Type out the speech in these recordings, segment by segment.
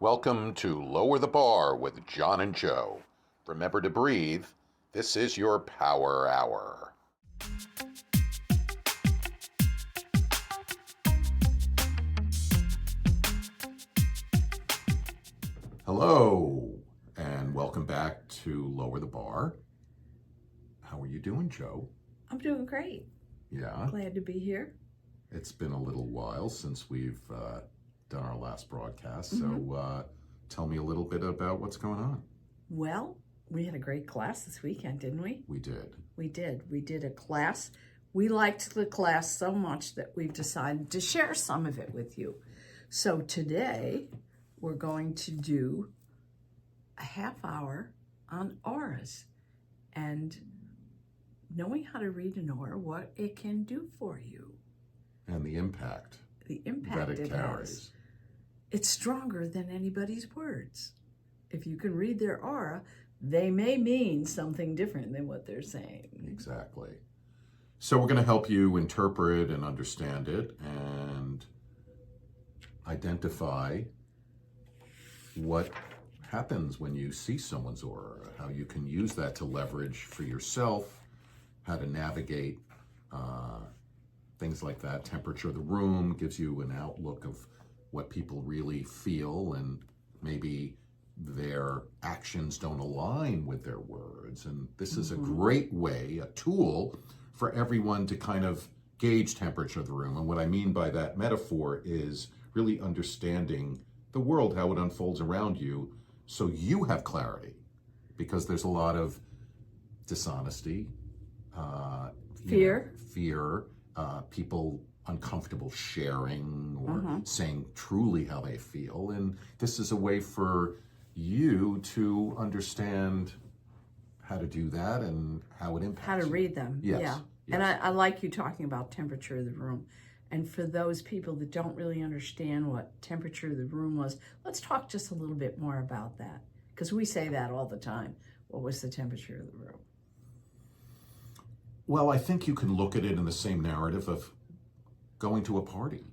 Welcome to Lower the Bar with John and Joe. Remember to breathe. This is your Power Hour. Hello, and welcome back to Lower the Bar. How are you doing, Joe? I'm doing great. Yeah. Glad to be here. It's been a little while since we've done our last broadcast, so tell me a little bit about what's going on. Well, we had a great class this weekend, didn't we? We did. We did a class. We liked the class so much that we've decided to share some of it with you. So today, we're going to do a half hour on auras and knowing how to read an aura, what it can do for you. And the impact that it carries. has. It's stronger than anybody's words. If you can read their aura, they may mean something different than what they're saying. Exactly. So we're going to help you interpret and understand it and identify what happens when you see someone's aura, how you can use that to leverage for yourself, how to navigate things like that. Temperature of the room gives you an outlook of what people really feel, and maybe their actions don't align with their words. And this is a great way, a tool for everyone to kind of gauge temperature of the room. And what I mean by that metaphor is really understanding the world, how it unfolds around you, so you have clarity, because there's a lot of dishonesty, fear, people uncomfortable sharing or saying truly how they feel. And this is a way for you to understand how to do that and how it impacts how to you. read them. Yes. Yeah. Yes. And I like you talking about temperature of the room. And for those people that don't really understand what temperature of the room was, let's talk just a little bit more about that, because we say that all the time. What was the temperature of the room? Well, I think you can look at it in the same narrative of going to a party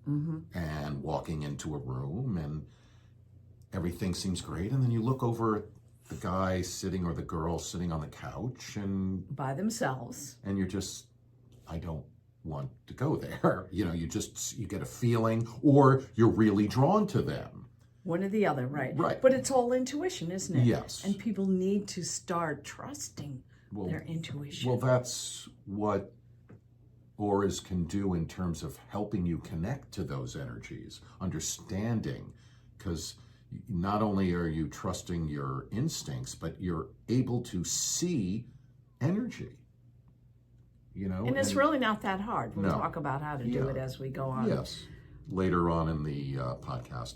and walking into a room and everything seems great. And then you look over at the guy sitting or the girl sitting on the couch and by themselves. And you're just, I don't want to go there. You get a feeling, or you're really drawn to them. One or the other, right? Right. But it's all intuition, isn't it? Yes. And people need to start trusting their intuition. Well, that's what auras can do in terms of helping you connect to those energies, understanding, because not only are you trusting your instincts, but you're able to see energy. And it's really not that hard. We'll talk about how to do it as we go on. Yes, later on in the podcast.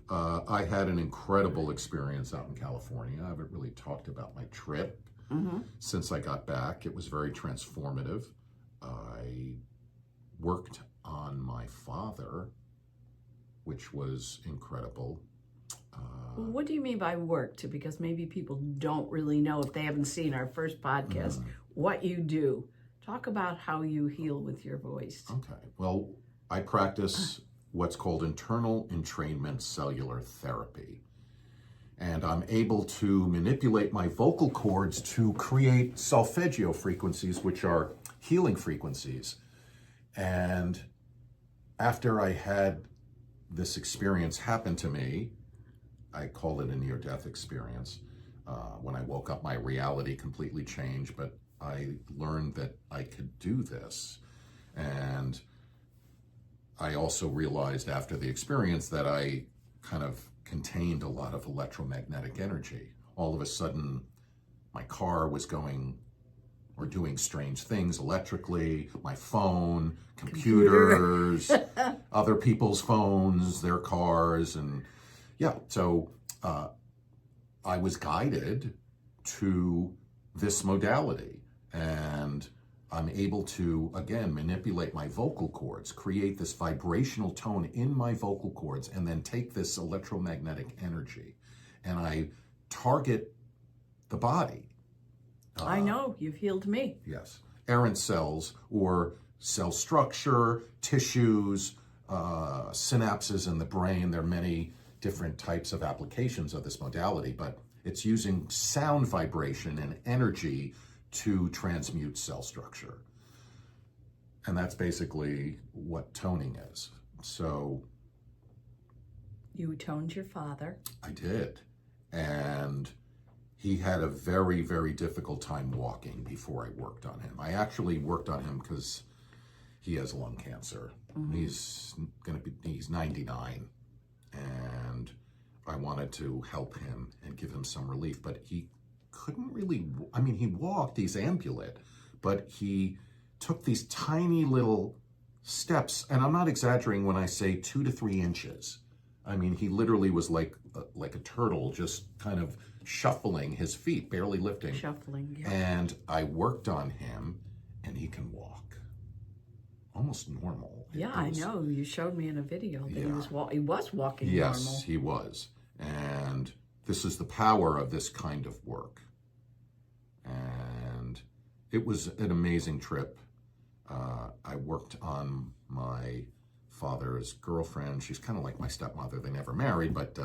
I had an incredible experience out in California. I haven't really talked about my trip since I got back. It was very transformative. I worked on my father, which was incredible. What do you mean by worked? Because maybe people don't really know, if they haven't seen our first podcast, what you do. Talk about how you heal with your voice. Okay. Well, I practice what's called internal entrainment cellular therapy. And I'm able to manipulate my vocal cords to create solfeggio frequencies, which are healing frequencies. And after I had this experience happen to me, I call it a near-death experience. When I woke up, my reality completely changed, but I learned that I could do this. And I also realized after the experience that I kind of contained a lot of electromagnetic energy. All of a sudden, my car was going or doing strange things electrically, my phone, computers, other people's phones, their cars, and so I was guided to this modality, and I'm able to, again, manipulate my vocal cords, create this vibrational tone in my vocal cords, and then take this electromagnetic energy, and I target the body. I know, you've healed me. Yes. Errant cells, or cell structure, tissues, synapses in the brain. There are many different types of applications of this modality, but it's using sound vibration and energy to transmute cell structure. And that's basically what toning is. So you toned your father. I did. And he had a very, very difficult time walking before I worked on him. I actually worked on him because he has lung cancer. He's 99, and I wanted to help him and give him some relief, but he couldn't really, I mean, he walked, he's ambulant, but he took these tiny little steps, and I'm not exaggerating when I say 2 to 3 inches. I mean, he literally was like a turtle, just kind of shuffling his feet, barely lifting. Shuffling, yeah. And I worked on him, and he can walk. Almost normal. Yeah, I know. You showed me in a video that he was walking normal. Yes, he was. And this is the power of this kind of work. And it was an amazing trip. I worked on my father's girlfriend. She's kind of like my stepmother. They never married, but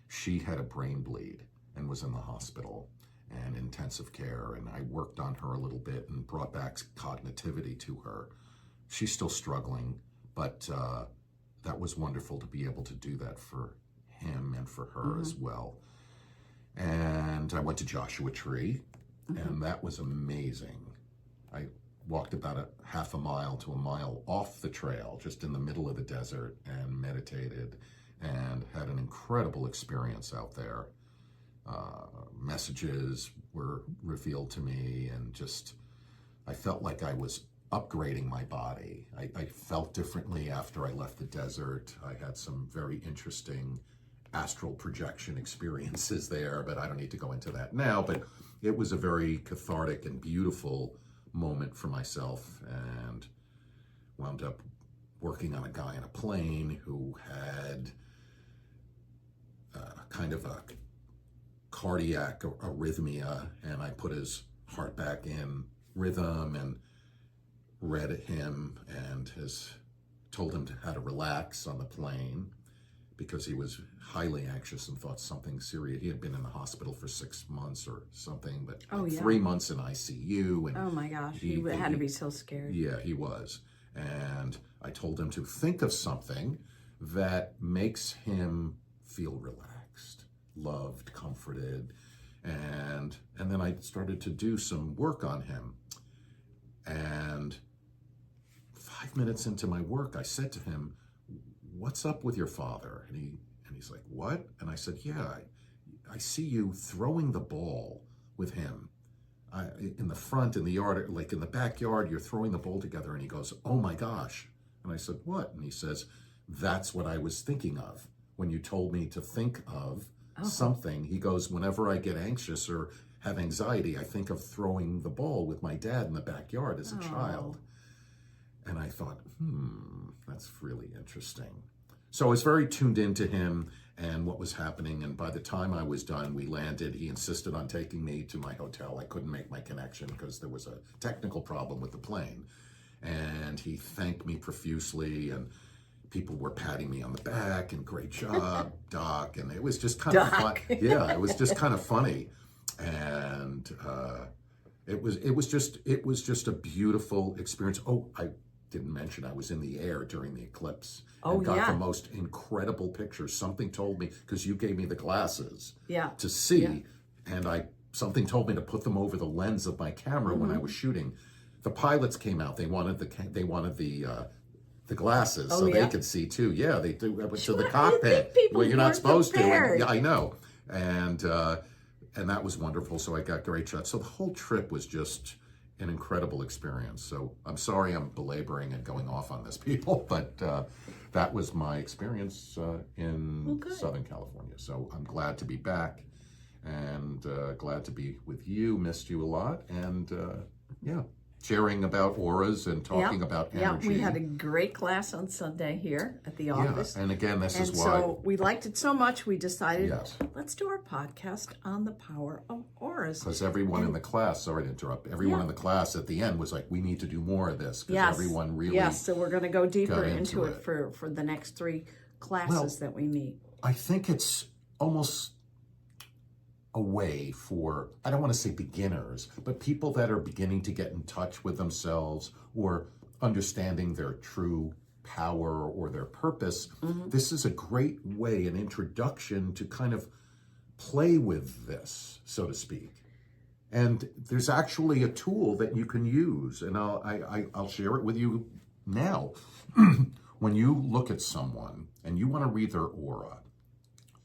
she had a brain bleed and was in the hospital and intensive care. And I worked on her a little bit and brought back cognitivity to her. She's still struggling, but that was wonderful to be able to do that for him and for her as well. And I went to Joshua Tree, and that was amazing. I walked about a half a mile to a mile off the trail, just in the middle of the desert, and meditated and had an incredible experience out there. Messages were revealed to me, and just, I felt like I was upgrading my body. I felt differently after I left the desert. I had some very interesting astral projection experiences there, but I don't need to go into that now. But it was a very cathartic and beautiful moment for myself, and wound up working on a guy in a plane who had kind of a cardiac arrhythmia, and I put his heart back in rhythm and read him and told him how to relax on the plane because he was highly anxious and thought something serious. He had been in the hospital for 6 months or something, but 3 months in ICU. And oh my gosh, he had to be so scared. Yeah, he was. And I told him to think of something that makes him feel relaxed, loved, comforted. And then I started to do some work on him. And 5 minutes into my work, I said to him, "What's up with your father?" And he's like, "What?" And I said, "Yeah, I see you throwing the ball with him in the front, in the yard, like in the backyard, you're throwing the ball together." And he goes, "Oh my gosh." And I said, "What?" And he says, "That's what I was thinking of when you told me to think of something." He goes, "Whenever I get anxious or have anxiety, I think of throwing the ball with my dad in the backyard as a child." And I thought, that's really interesting. So I was very tuned into him and what was happening. And by the time I was done, we landed. He insisted on taking me to my hotel. I couldn't make my connection because there was a technical problem with the plane. And he thanked me profusely, and people were patting me on the back and "Great job, Doc." And it was just kind of fun. Yeah, it was just kind of funny. And it was just a beautiful experience. Oh, I didn't mention I was in the air during the eclipse. And got the most incredible pictures. Something told me, because you gave me the glasses to see, and something told me to put them over the lens of my camera when I was shooting. The pilots came out. They wanted the glasses so they could see too. Yeah, they do. I went to the cockpit. Well, you're not supposed to. Yeah, I know. And that was wonderful. So I got great shots. So the whole trip was just an incredible experience. So I'm sorry I'm belaboring and going off on this, people, but that was my experience in Southern California. So I'm glad to be back, and glad to be with you. Missed you a lot. And sharing about auras and talking about energy. Yeah, we had a great class on Sunday here at the office. Yeah, and again, this is why. So we liked it so much, we decided, let's do our podcast on the power of auras. Because everyone in the class, sorry to interrupt, everyone in the class at the end was like, we need to do more of this. Because everyone really so we're going to go deeper into it for the next 3 classes that we meet. I think it's almost a way for, I don't want to say beginners, but people that are beginning to get in touch with themselves or understanding their true power or their purpose. This is a great way, an introduction to kind of play with this, so to speak. And there's actually a tool that you can use, and I'll share it with you now. When you look at someone and you want to read their aura,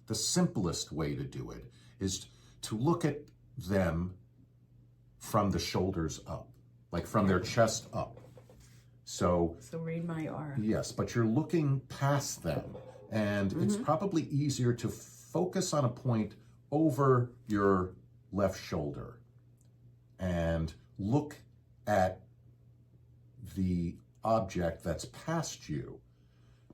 the simplest way to do it is to look at them from the shoulders up, like from their chest up. So read my aura. Yes, but you're looking past them, and it's probably easier to focus on a point over your left shoulder and look at the object that's past you.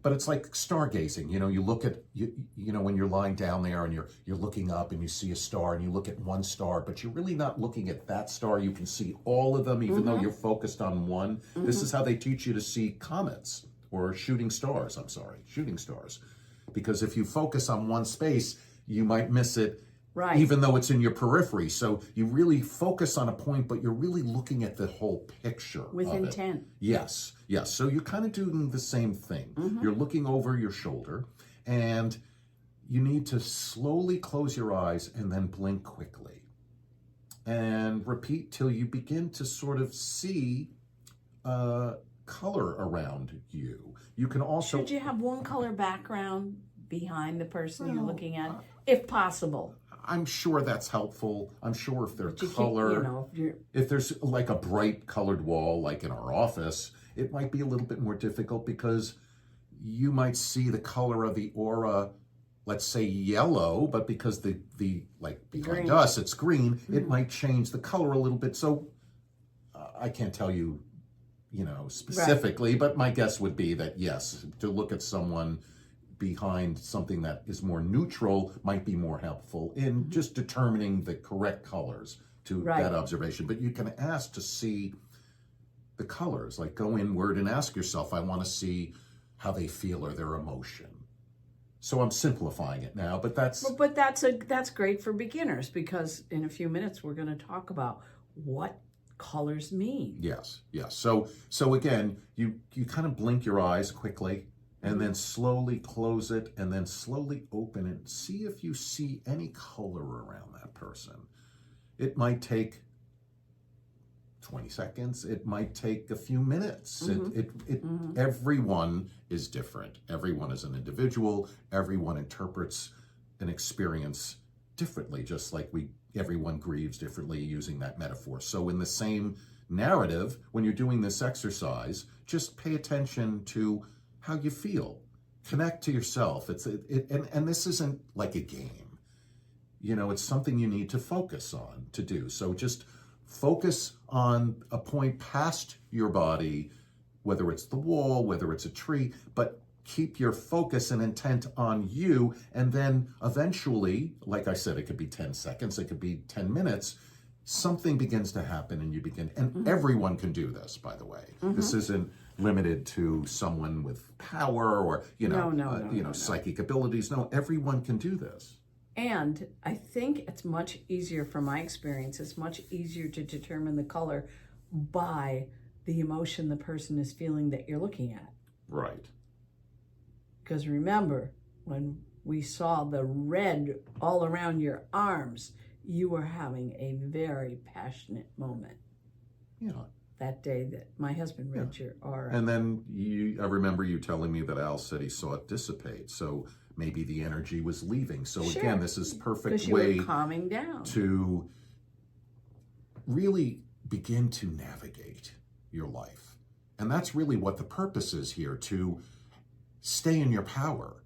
But it's like stargazing. You know, you look at, you know, when you're lying down there and you're looking up and you see a star and you look at one star, but you're really not looking at that star. You can see all of them, even though you're focused on one. This is how they teach you to see comets or shooting stars. Shooting stars. Because if you focus on one space, you might miss it. Right. Even though it's in your periphery. So you really focus on a point, but you're really looking at the whole picture. With intent. Yes. So you're kind of doing the same thing. You're looking over your shoulder, and you need to slowly close your eyes and then blink quickly. And repeat till you begin to sort of see color around you. You can also... Should you have one color background behind the person you're looking at, if possible? I'm sure that's helpful. I'm sure if their color, if there's like a bright colored wall, like in our office, it might be a little bit more difficult because you might see the color of the aura, let's say yellow, but because the like behind us, it's green, it might change the color a little bit. So I can't tell you, you know, specifically, but my guess would be that yes, to look at someone behind something that is more neutral might be more helpful in just determining the correct colors to that observation. But you can ask to see the colors, like go inward and ask yourself, I want to see how they feel or their emotion. So I'm simplifying it now, but that's great for beginners, because in a few minutes we're going to talk about what colors mean. Yes. So again, you kind of blink your eyes quickly, and then slowly close it, and then slowly open it. See if you see any color around that person. It might take 20 seconds. It might take a few minutes. Everyone is different. Everyone is an individual. Everyone interprets an experience differently, just like everyone grieves differently, using that metaphor. So in the same narrative, when you're doing this exercise, just pay attention to how you feel. Connect to yourself. And this isn't like a game. You know, it's something you need to focus on to do. So just focus on a point past your body, whether it's the wall, whether it's a tree, but keep your focus and intent on you. And then eventually, like I said, it could be 10 seconds, it could be 10 minutes, something begins to happen and you begin, and everyone can do this, by the way. This isn't limited to someone with power or, psychic abilities. No, everyone can do this. And I think it's much easier, from my experience, it's much easier to determine the color by the emotion the person is feeling that you're looking at. Right. Because remember, when we saw the red all around your arms, you were having a very passionate moment. Yeah. That day that my husband read your aura. And then I remember you telling me that Al said he saw it dissipate. So maybe the energy was leaving. So again, this is perfect way calming down to really begin to navigate your life. And that's really what the purpose is here, to stay in your power,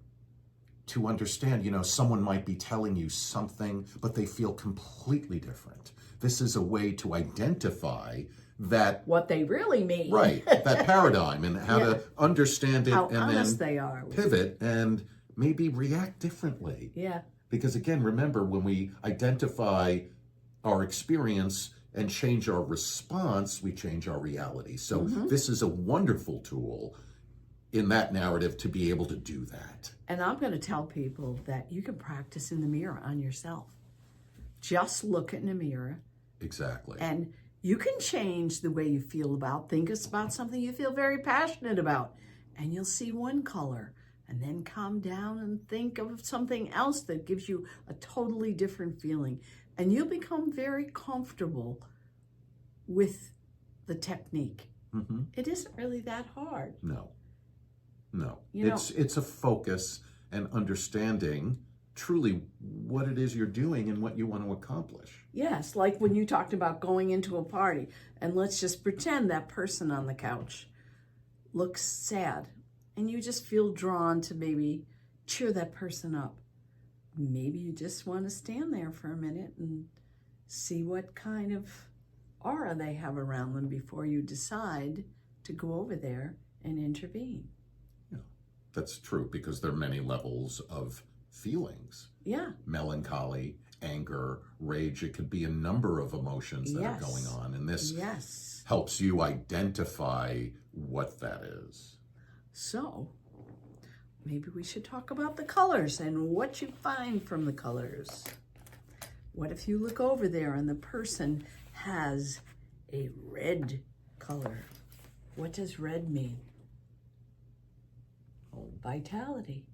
to understand, someone might be telling you something, but they feel completely different. This is a way to identify that what they really mean, right? That paradigm, and how to understand it, how and honest then they are, pivot and maybe react differently. Yeah. Because again, remember, when we identify our experience and change our response, we change our reality. So this is a wonderful tool in that narrative to be able to do that. And I'm going to tell people that you can practice in the mirror on yourself. Just look in the mirror. Exactly. And you can change the way you feel think about something you feel very passionate about. And you'll see one color. And then calm down and think of something else that gives you a totally different feeling. And you'll become very comfortable with the technique. Mm-hmm. It isn't really that hard. No. You It's a focus and understanding truly what it is you're doing and what you want to accomplish. Yes, like when you talked about going into a party, and let's just pretend that person on the couch looks sad, and you just feel drawn to maybe cheer that person up. Maybe you just want to stand there for a minute and see what kind of aura they have around them before you decide to go over there and intervene. Yeah, that's true, because there are many levels of feelings. Yeah. Melancholy, anger, rage. It could be a number of emotions that are going on. And this helps you identify what that is. So maybe we should talk about the colors and what you find from the colors. What if you look over there and the person has a red color? What does red mean? Oh, vitality.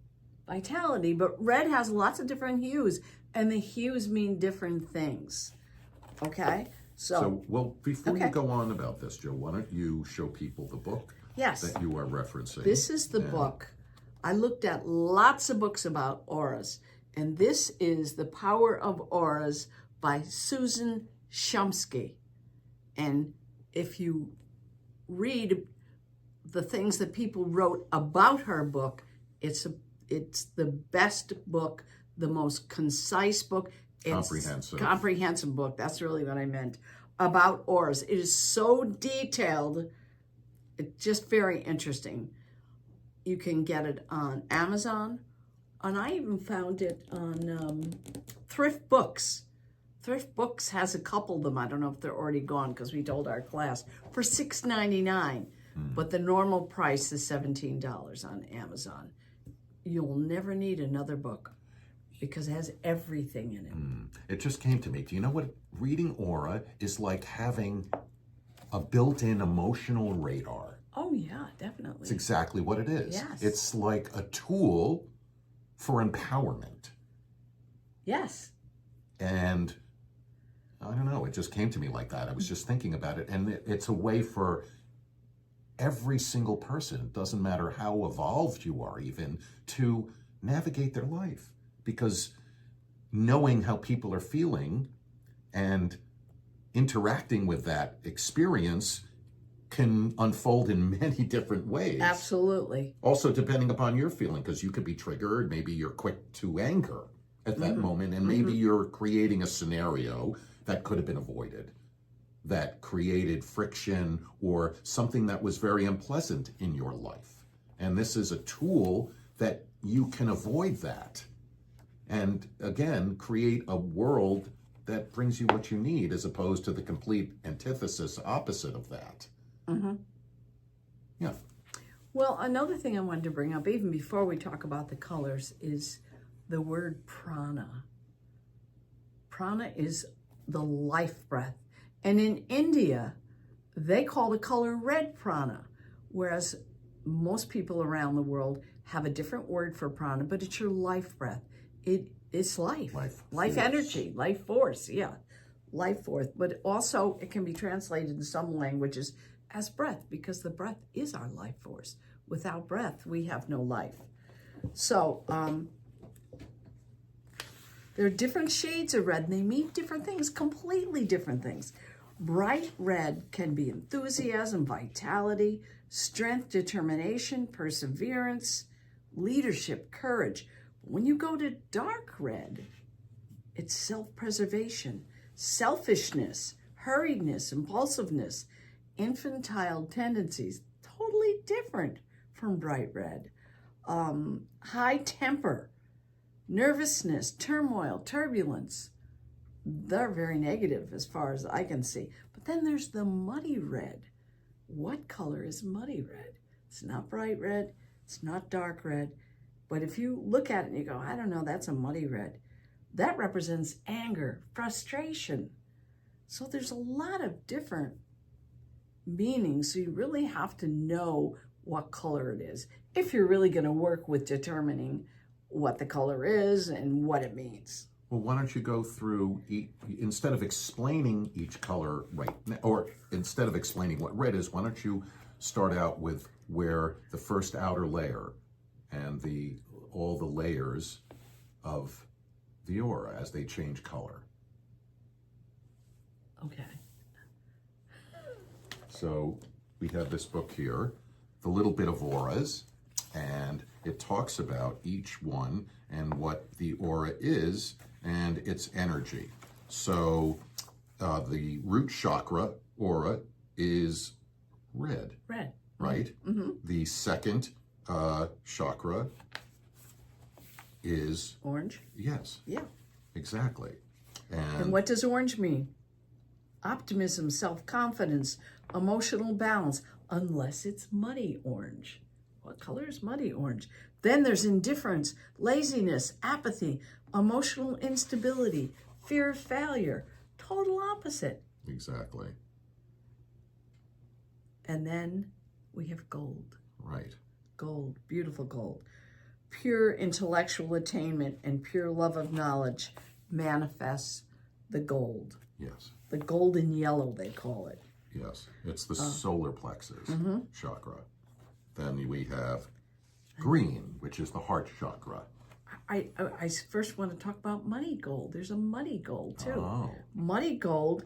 Vitality, but red has lots of different hues, and the hues mean different things. Okay? Well, before you go on about this, Joe, why don't you show people the book that you are referencing? This is the book. I looked at lots of books about auras, and this is The Power of Auras by Susan Shumsky. And if you read the things that people wrote about her book, it's the best book, the most concise book. It's comprehensive book. That's really what I meant about auras. It is so detailed. It's just very interesting. You can get it on Amazon, and I even found it on Thrift Books. Thrift Books has a couple of them. I don't know if they're already gone because we told our class for $6.99, but the normal price is $17 on Amazon. You'll never need another book because it has everything in it. It just came to me. Do you know what reading aura is like? Having a built-in emotional radar. Oh, yeah, definitely. It's exactly what it is. Yes. It's like a tool for empowerment. Yes. And I don't know, it just came to me like that. I was just thinking about it. And it's a way for every single person, it doesn't matter how evolved you are even, to navigate their life. Because knowing how people are feeling and interacting with that experience can unfold in many different ways. Absolutely. Also, depending upon your feeling, because you could be triggered, maybe you're quick to anger at that moment, and maybe you're creating a scenario that could have been avoided, that created friction or something that was very unpleasant in your life. And this is a tool that you can avoid that. And again, create a world that brings you what you need, as opposed to the complete antithesis, opposite of that. Yeah. Well, another thing I wanted to bring up, even before we talk about the colors, is the word prana. Prana is the life breath. And in India, they call the color red prana, whereas most people around the world have a different word for prana, but it's your life breath. It's life energy, life force, life force. But also it can be translated in some languages as breath, because the breath is our life force. Without breath, we have no life. So there are different shades of red, and they mean different things, completely different things. Bright red can be enthusiasm, vitality, strength, determination, perseverance, leadership, courage. When you go to dark red, it's self-preservation, selfishness, hurriedness, impulsiveness, infantile tendencies, totally different from bright red. High temper, nervousness, turmoil, turbulence. They're very negative as far as I can see. But then there's the muddy red. What color is muddy red? It's not bright red. It's not dark red. But if you look at it and you go, I don't know, that's a muddy red. That represents anger, frustration. So there's a lot of different meanings. So you really have to know what color it is if you're really going to work with determining what the color is and what it means. Well, why don't you go through, instead of explaining each color right now, or instead of explaining what red is, why don't you start out with where the first outer layer and all the layers of the aura as they change color. Okay. So we have this book here, The Little Bit of Auras, and it talks about each one and what the aura is and its energy. So the root chakra aura is red. Red. Right? Mm-hmm. The second chakra is... Orange? Yes. Yeah. Exactly. And what does orange mean? Optimism, self-confidence, emotional balance, unless it's muddy orange. What color is muddy orange? Then there's indifference, laziness, apathy, emotional instability, fear of failure. Total opposite. Exactly. And then we have gold. Right. Gold, beautiful gold. Pure intellectual attainment and pure love of knowledge manifests the gold. Yes. The golden yellow, they call it. Yes. It's the solar plexus chakra. Then we have green, which is the heart chakra. I first want to talk about muddy gold. There's a muddy gold, too. Oh. Muddy gold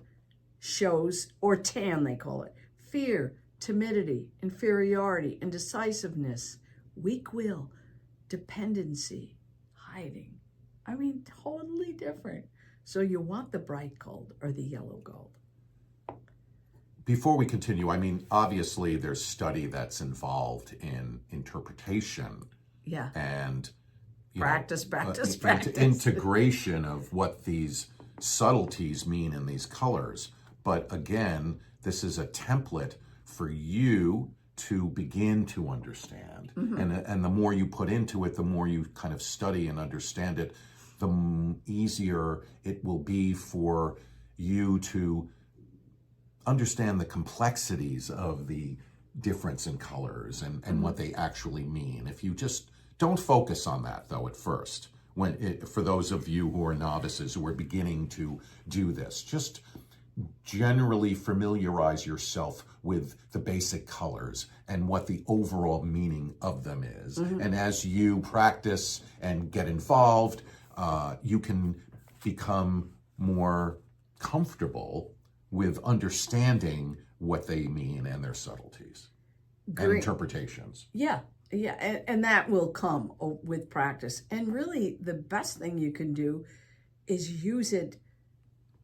shows, or tan, they call it, fear, timidity, inferiority, indecisiveness, weak will, dependency, hiding. I mean, totally different. So you want the bright gold or the yellow gold. Before we continue, I mean, obviously there's study that's involved in interpretation. Yeah. And practice. Integration of what these subtleties mean in these colors. But again, this is a template for you to begin to understand. And the more you put into it, the more you kind of study and understand it, the easier it will be for you to understand the complexities of the difference in colors and what they actually mean. If you just don't focus on that, though, at first, for those of you who are novices, who are beginning to do this, just generally familiarize yourself with the basic colors and what the overall meaning of them is. And as you practice and get involved, you can become more comfortable with understanding what they mean and their subtleties and interpretations. Yeah, and that will come with practice. And really, the best thing you can do is use it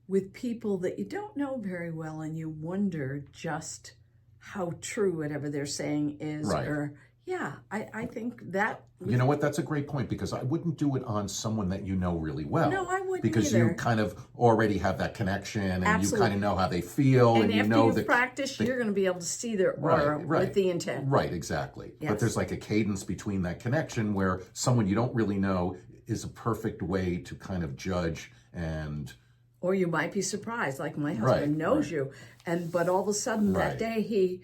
with people that you don't know very well and you wonder just how true whatever they're saying is. Right. Or, yeah, I think that... You know what? That's a great point, because I wouldn't do it on someone that you know really well. No, I wouldn't because either. You kind of already have that connection, and Absolutely. You kind of know how they feel, and you know after you practice, you're going to be able to see their aura with the intent. Right, exactly. Yes. But there's like a cadence between that connection where someone you don't really know is a perfect way to kind of judge and... Or you might be surprised, like my husband knows you, but all of a sudden that day he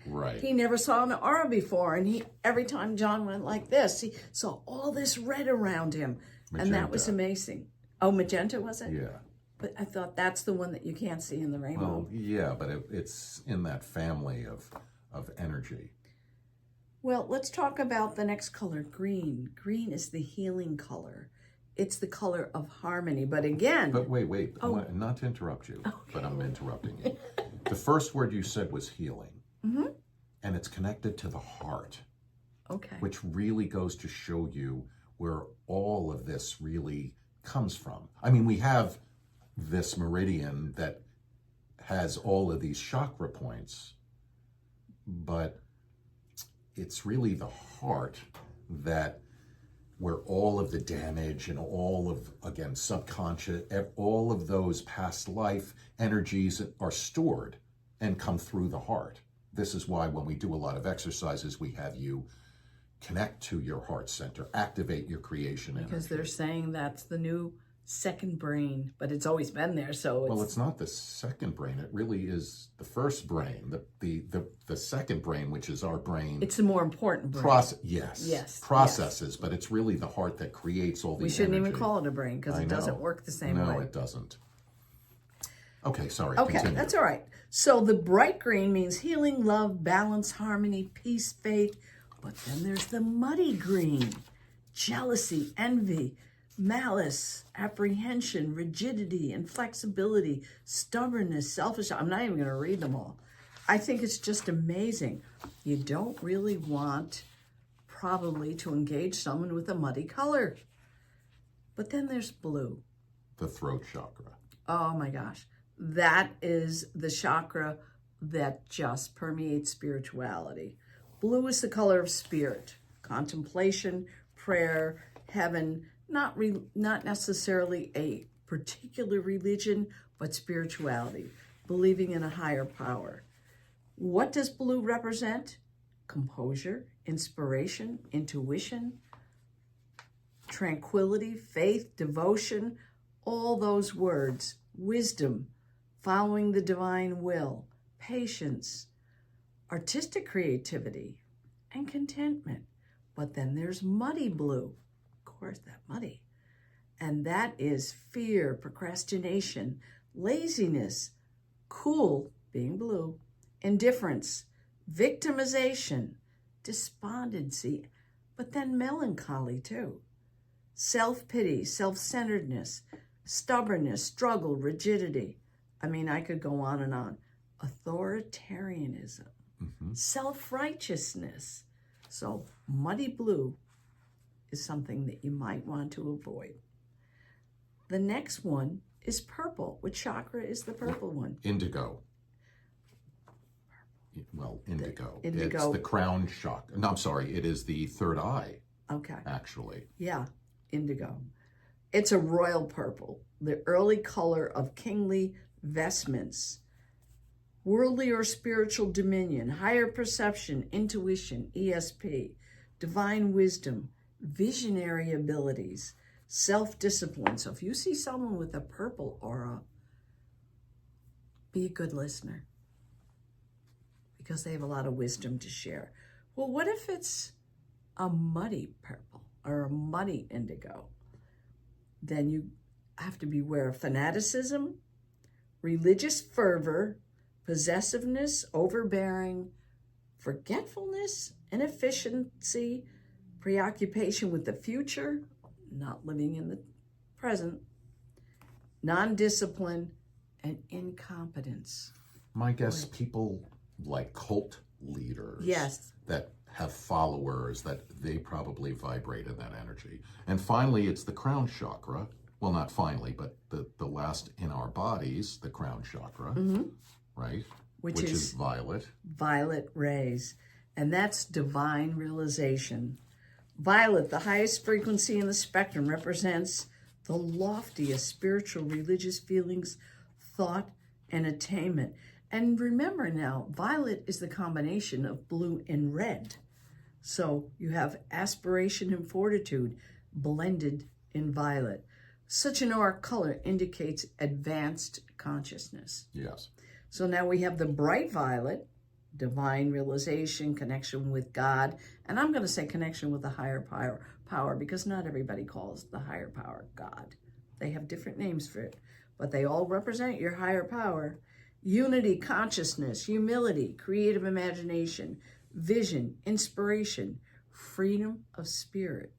never saw an aura before, and every time John went like this, he saw all this red around him, and that was amazing. Oh, magenta, was it? Yeah. But I thought that's the one that you can't see in the rainbow. Well, yeah, but it's in that family of energy. Well, let's talk about the next color, green. Green is the healing color. It's the color of harmony. But again... But wait. Not to interrupt you, but I'm interrupting you. The first word you said was healing. And it's connected to the heart. Okay. Which really goes to show you where all of this really comes from. I mean, we have this meridian that has all of these chakra points, but it's really the heart where all of the damage and all of, again, subconscious, all of those past life energies are stored and come through the heart. This is why when we do a lot of exercises, we have you connect to your heart center, activate your creation Because energy. they're saying that's the new second brain, but it's always been there. So Well, it's not the second brain. It really is the first brain. The second brain, which is our brain. It's the more important brain. Yes. Processes, but it's really the heart that creates all the We shouldn't energy. even call it a brain because it doesn't work the same way. No, it doesn't. Okay, sorry. Okay, continue. that's all right. So the bright green means healing, love, balance, harmony, peace, faith. But then there's the muddy green: jealousy, envy, malice, apprehension, rigidity, inflexibility, stubbornness, selfishness. I'm not even going to read them all. I think it's just amazing. You don't really want probably to engage someone with a muddy color. But then there's blue. The throat chakra. Oh my gosh. That is the chakra that just permeates spirituality. Blue is the color of spirit, contemplation, prayer, heaven, not necessarily a particular religion, but spirituality, believing in a higher power. What does blue represent? Composure, inspiration, intuition, tranquility, faith, devotion, all those words, wisdom, following the divine will, patience, artistic creativity, and contentment. But then there's muddy blue. Of course, that muddy. And that is fear, procrastination, laziness, cool, being blue, indifference, victimization, despondency, but then melancholy too. Self-pity, self-centeredness, stubbornness, struggle, rigidity. I mean, I could go on and on. Authoritarianism, self-righteousness. So muddy blue is something that you might want to avoid. The next one is purple. Which chakra is the purple one? Indigo. Well, indigo. Indigo. It's the crown chakra. No, I'm sorry. It is the third eye. Okay. Actually. Yeah, indigo. It's a royal purple, the early color of kingly vestments, worldly or spiritual dominion, higher perception, intuition, ESP, divine wisdom, visionary abilities, self-discipline. So if you see someone with a purple aura, be a good listener because they have a lot of wisdom to share. Well, what if it's a muddy purple or a muddy indigo? Then you have to beware of fanaticism, religious fervor, possessiveness, overbearing, forgetfulness, inefficiency, preoccupation with the future, not living in the present, non-discipline, and incompetence. My guess, people like cult leaders. Yes. That have followers, that they probably vibrate in that energy. And finally, it's the crown chakra. Well, not finally, but the last in our bodies, the crown chakra, right? Which is violet. Violet rays. And that's divine realization. Violet, the highest frequency in the spectrum, represents the loftiest spiritual, religious feelings, thought, and attainment. And remember now, violet is the combination of blue and red. So you have aspiration and fortitude blended in violet. Such an aura color indicates advanced consciousness. Yes. So now we have the bright violet, divine realization, connection with God. And I'm going to say connection with the higher power because not everybody calls the higher power God. They have different names for it, but they all represent your higher power. Unity, consciousness, humility, creative imagination, vision, inspiration, freedom of spirit,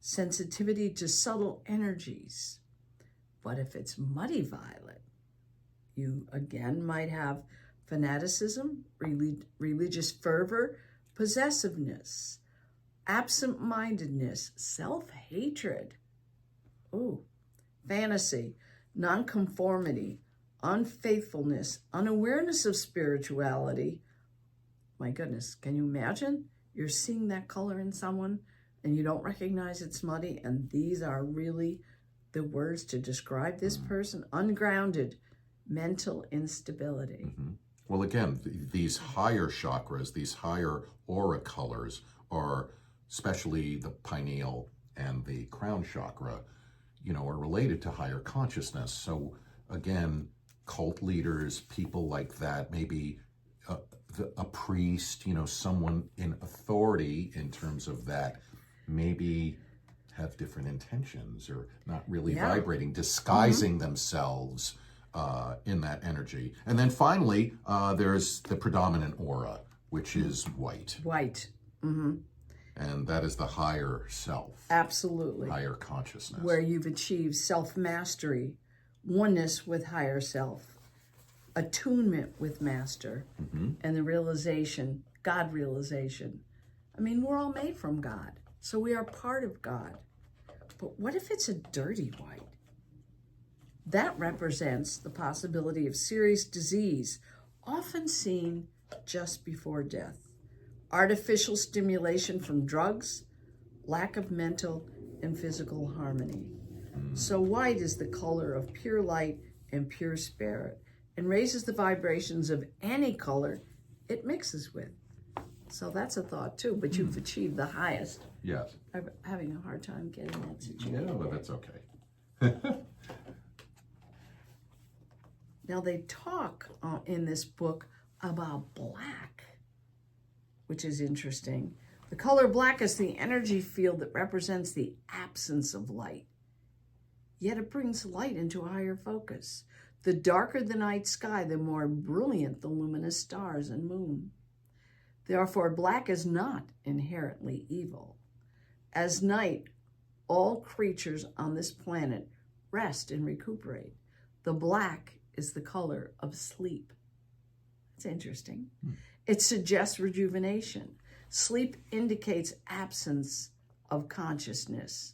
sensitivity to subtle energies. But if it's muddy violet, you again might have fanaticism, religious fervor, possessiveness, absent-mindedness, self-hatred, fantasy, nonconformity, unfaithfulness, unawareness of spirituality. My goodness, can you imagine? You're seeing that color in someone and you don't recognize it's muddy, and these are really the words to describe this person. Ungrounded, mental instability. Well, again, these higher chakras, these higher aura colors are, especially the pineal and the crown chakra, are related to higher consciousness. So again, cult leaders, people like that, maybe a priest, someone in authority in terms of that, maybe have different intentions or not really vibrating, disguising themselves in that energy. And then finally, there's the predominant aura, which is white. White. And that is the higher self. Absolutely. Higher consciousness. Where you've achieved self-mastery, oneness with higher self, attunement with master, and the realization, God realization. I mean, we're all made from God, so we are part of God. But what if it's a dirty white? That represents the possibility of serious disease, often seen just before death. Artificial stimulation from drugs, lack of mental and physical harmony. So white is the color of pure light and pure spirit, and raises the vibrations of any color it mixes with. So that's a thought too, but you've achieved the highest. Yes. I'm having a hard time getting that situation. Yeah, but that's okay. Now they talk in this book about black, which is interesting. The color black is the energy field that represents the absence of light. Yet it brings light into a higher focus. The darker the night sky, the more brilliant the luminous stars and moon. Therefore, black is not inherently evil. As night, all creatures on this planet rest and recuperate. The black is the color of sleep. It's interesting. It suggests rejuvenation. Sleep indicates absence of consciousness.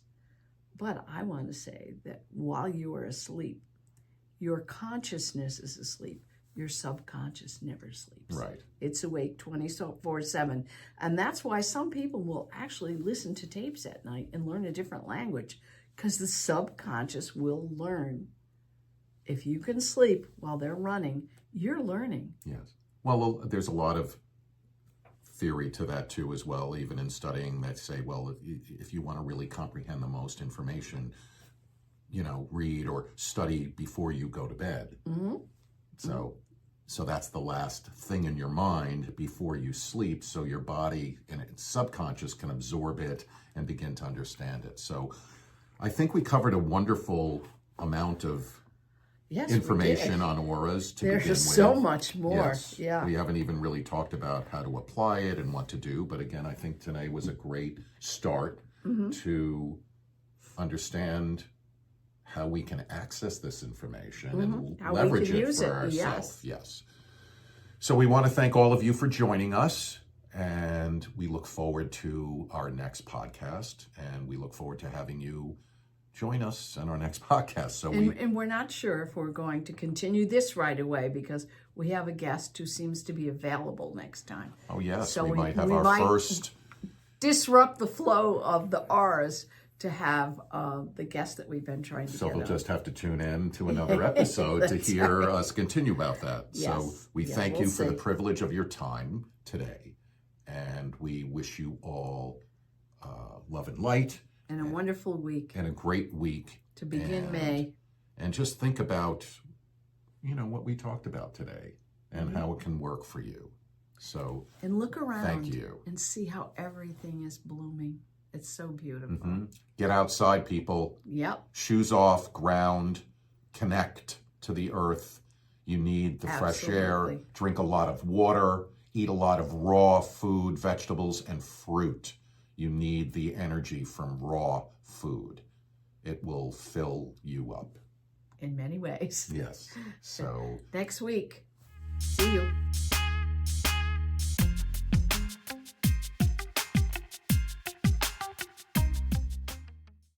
But I want to say that while you are asleep, your consciousness is asleep. Your subconscious never sleeps. Right. It's awake 24/7. And that's why some people will actually listen to tapes at night and learn a different language, because the subconscious will learn. If you can sleep while they're running, you're learning. Yes. Well, there's a lot of theory to that too as well, even in studying that say, well, if you want to really comprehend the most information, read or study before you go to bed. So that's the last thing in your mind before you sleep, so your body and its subconscious can absorb it and begin to understand it. So I think we covered a wonderful amount of information on auras to begin with. There's so much more. Yes. Yeah. We haven't even really talked about how to apply it and what to do. But again, I think today was a great start to understand how we can access this information and how leverage we can it use for it. ourselves. Yes. So we want to thank all of you for joining us. And we look forward to our next podcast. And we look forward to having you join us on our next podcast. So and we're not sure if we're going to continue this right away, because we have a guest who seems to be available next time. Oh, yes. So we might have our first... disrupt the flow of the R's to have the guest that we've been trying to So get they'll on. just have to tune in to another episode to hear us continue about that. Yes. So we thank we'll you for see. the privilege of your time today. And we wish you all love and light. And a wonderful week. And a great week. To begin May. And just think about, what we talked about today and how it can work for you. So and look around thank you. And see how everything is blooming. It's so beautiful. Get outside, people. Yep. Shoes off, ground, connect to the earth. You need the fresh air. Drink a lot of water. Eat a lot of raw food, vegetables, and fruit. You need the energy from raw food. It will fill you up. In many ways. Yes. So next week. See you.